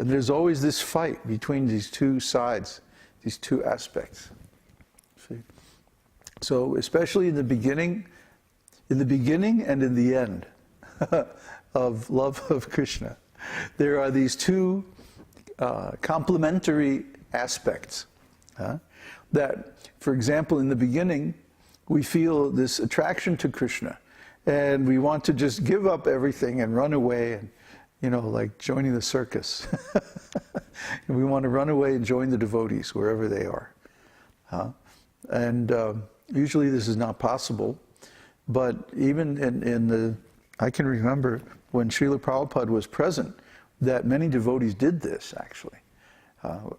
And there's always this fight between these two sides, these two aspects. See? So especially in the beginning and in the end of love of Krishna, there are these two complementary aspects. That, for example, in the beginning, we feel this attraction to Krishna, and we want to just give up everything and run away, and, you know, like joining the circus. And we want to run away and join the devotees wherever they are. And usually this is not possible, but even I can remember when Srila Prabhupada was present, that many devotees did this, actually.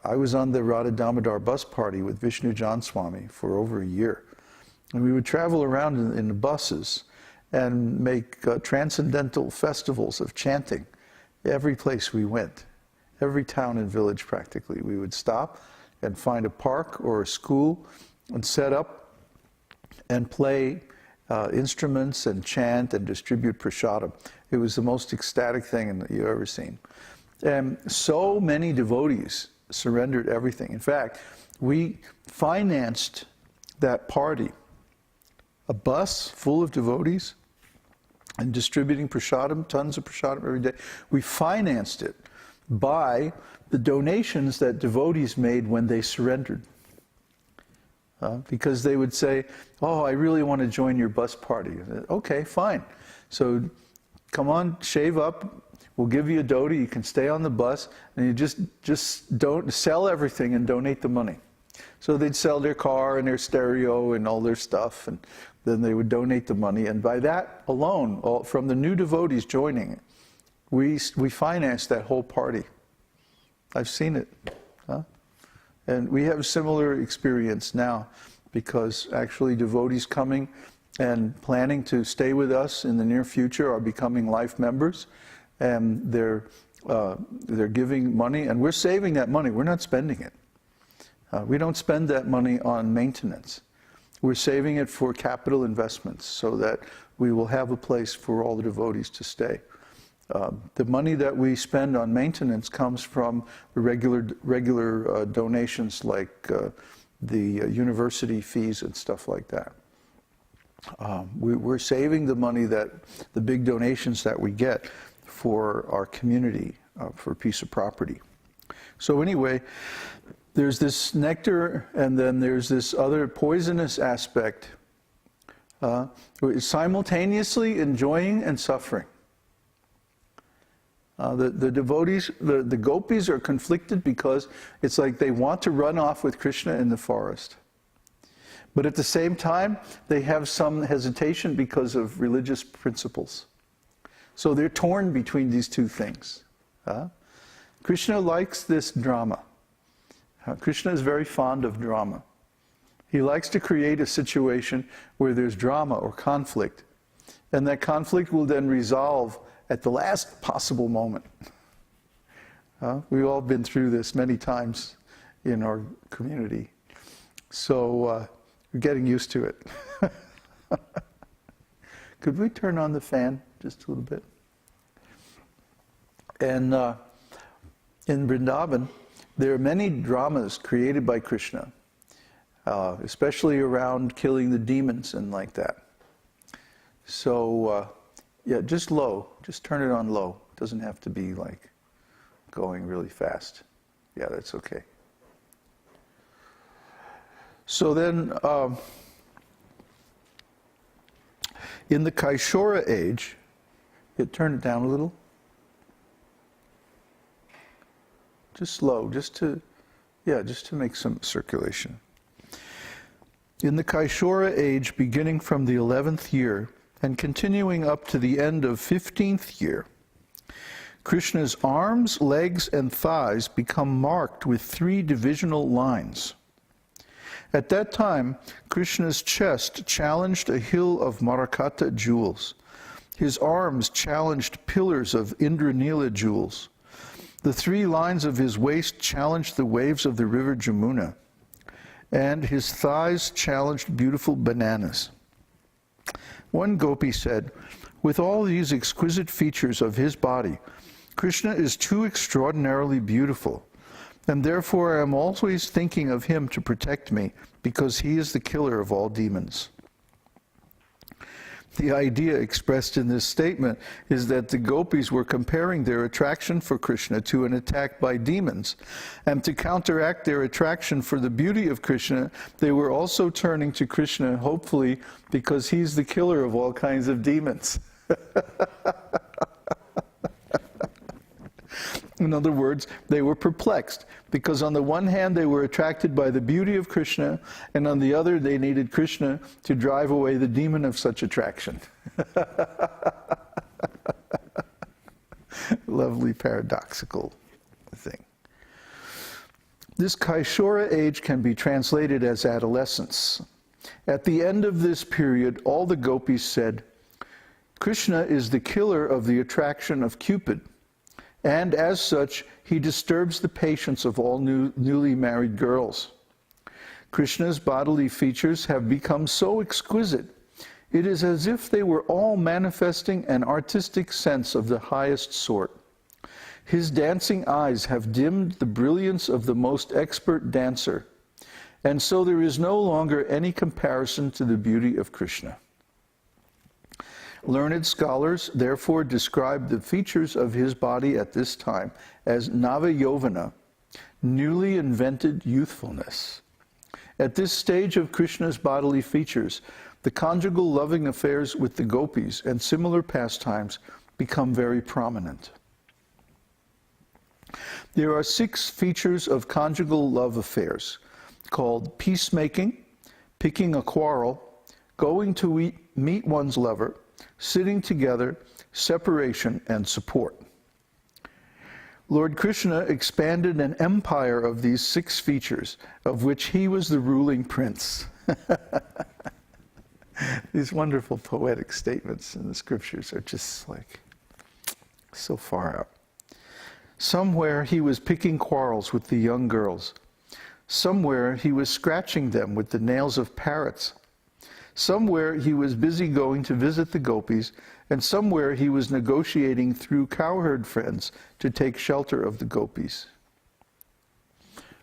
I was on the Radha Damodar bus party with Vishnu Jan Swami for over a year. And we would travel around in the buses and make transcendental festivals of chanting every place we went. Every town and village, practically. We would stop and find a park or a school and set up and play instruments and chant and distribute prasadam. It was the most ecstatic thing you've ever seen. And so many devotees surrendered everything. In fact, we financed that party, a bus full of devotees and distributing prasadam, tons of prasadam every day. We financed it by the donations that devotees made when they surrendered. Because they would say, oh, I really want to join your bus party. Okay, fine. So come on, shave up. We'll give you a dhoti. You can stay on the bus, and you just don't sell everything and donate the money. So they'd sell their car and their stereo and all their stuff, and then they would donate the money. And by that alone, from the new devotees joining, we financed that whole party. I've seen it. And we have a similar experience now, because actually devotees coming and planning to stay with us in the near future are becoming life members, and they're giving money, and we're saving that money. We're not spending it. We don't spend that money on maintenance. We're saving it for capital investments so that we will have a place for all the devotees to stay. The money that we spend on maintenance comes from regular donations, like the university fees and stuff like that. We're saving the money, the big donations that we get, for our community, for a piece of property. So anyway, there's this nectar, and then there's this other poisonous aspect, simultaneously enjoying and suffering. The devotees, the gopis are conflicted because it's like they want to run off with Krishna in the forest. But at the same time, they have some hesitation because of religious principles. So they're torn between these two things. Krishna likes this drama. Krishna is very fond of drama. He likes to create a situation where there's drama or conflict. And that conflict will then resolve at the last possible moment. We've all been through this many times in our community. So we're getting used to it. Could we turn on the fan just a little bit? And in Vrindavan, there are many dramas created by Krishna, especially around killing the demons and like that. So, yeah, just low. Just turn it on low. It doesn't have to be like going really fast. Yeah, that's okay. So then, in the Kaishora age, turn it down a little. Just slow, just to make some circulation. In the Kaishora age, beginning from the 11th year and continuing up to the end of 15th year, Krishna's arms, legs, and thighs become marked with 3 divisional lines. At that time, Krishna's chest challenged a hill of Marakata jewels. His arms challenged pillars of Indranila jewels. The 3 lines of his waist challenged the waves of the river Jamuna, and his thighs challenged beautiful bananas. One gopi said, "With all these exquisite features of his body, Krishna is too extraordinarily beautiful, and therefore I am always thinking of him to protect me, because he is the killer of all demons. The idea expressed in this statement is that the gopis were comparing their attraction for Krishna to an attack by demons, and to counteract their attraction for the beauty of Krishna, they were also turning to Krishna, hopefully, because he's the killer of all kinds of demons. In other words, they were perplexed, because on the one hand they were attracted by the beauty of Krishna, and on the other they needed Krishna to drive away the demon of such attraction. Lovely paradoxical thing. This Kaishora age can be translated as adolescence. At the end of this period, all the gopis said, Krishna is the killer of the attraction of Cupid, and as such, he disturbs the patience of all newly married girls. Krishna's bodily features have become so exquisite, it is as if they were all manifesting an artistic sense of the highest sort. His dancing eyes have dimmed the brilliance of the most expert dancer, and so there is no longer any comparison to the beauty of Krishna. Learned scholars therefore describe the features of his body at this time as nava-yovana, newly invented youthfulness. At this stage of Krishna's bodily features, the conjugal loving affairs with the gopis and similar pastimes become very prominent. There are 6 features of conjugal love affairs, called peacemaking, picking a quarrel, going to meet one's lover, sitting together, separation, and support. Lord Krishna expanded an empire of these 6 features, of which he was the ruling prince. These wonderful poetic statements in the scriptures are just like so far out. Somewhere he was picking quarrels with the young girls. Somewhere he was scratching them with the nails of parrots. Somewhere he was busy going to visit the gopis, and somewhere he was negotiating through cowherd friends to take shelter of the gopis.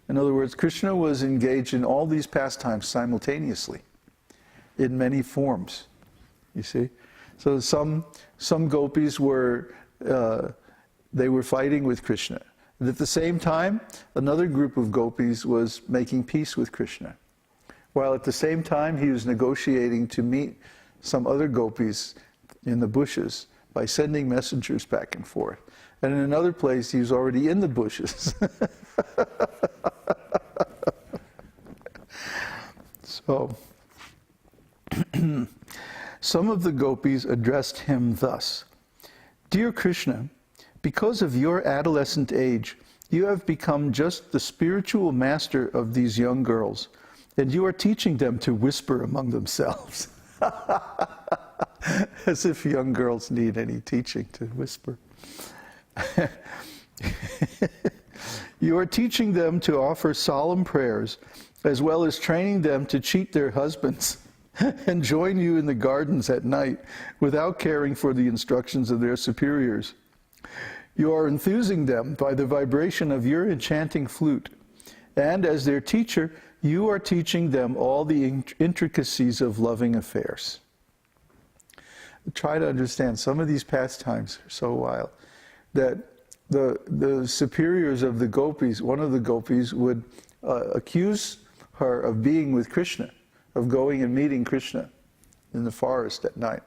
In other words, Krishna was engaged in all these pastimes simultaneously, in many forms, you see. So some gopis were, they were fighting with Krishna. And at the same time, another group of gopis was making peace with Krishna. While at the same time he was negotiating to meet some other gopis in the bushes by sending messengers back and forth. And in another place he was already in the bushes. So, some of the gopis addressed him thus: Dear Krishna, because of your adolescent age, you have become just the spiritual master of these young girls, and you are teaching them to whisper among themselves. As if young girls need any teaching to whisper. You are teaching them to offer solemn prayers, as well as training them to cheat their husbands and join you in the gardens at night without caring for the instructions of their superiors. You are enthusing them by the vibration of your enchanting flute, and as their teacher, you are teaching them all the intricacies of loving affairs. Try to understand, some of these pastimes are so wild that the superiors of the gopis, one of the gopis would accuse her of being with Krishna, of going and meeting Krishna in the forest at night.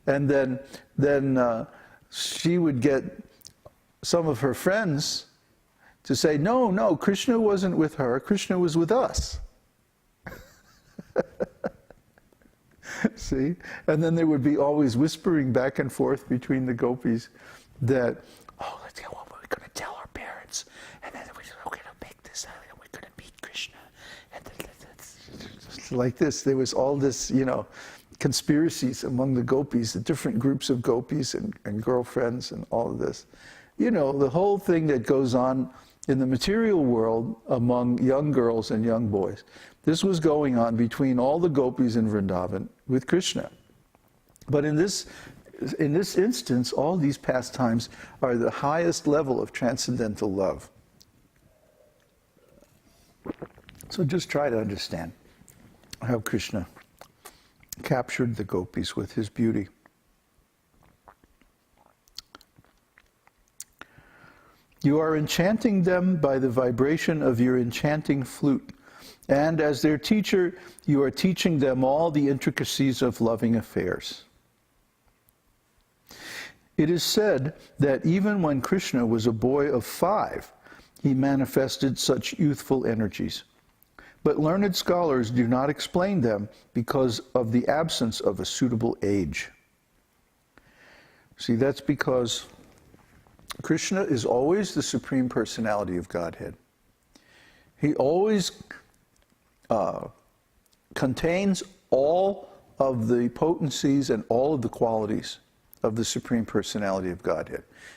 And then she would get some of her friends to say, no, Krishna wasn't with her, Krishna was with us. See? And then there would be always whispering back and forth between the gopis that, oh, let's go, what we're going to tell our parents, and then we're going to make this, and we're going to meet Krishna. And then, like this, there was all this, conspiracies among the gopis, the different groups of gopis and girlfriends and all of this. The whole thing that goes on in the material world among young girls and young boys. This was going on between all the gopis in Vrindavan with Krishna. But in this in this instance, all these pastimes are the highest level of transcendental love. So just try to understand how Krishna captured the gopis with his beauty. You are enchanting them by the vibration of your enchanting flute, and as their teacher, you are teaching them all the intricacies of loving affairs. It is said that even when Krishna was a boy of 5, he manifested such youthful energies. But learned scholars do not explain them because of the absence of a suitable age. See, that's because Krishna is always the Supreme Personality of Godhead. He always contains all of the potencies and all of the qualities of the Supreme Personality of Godhead.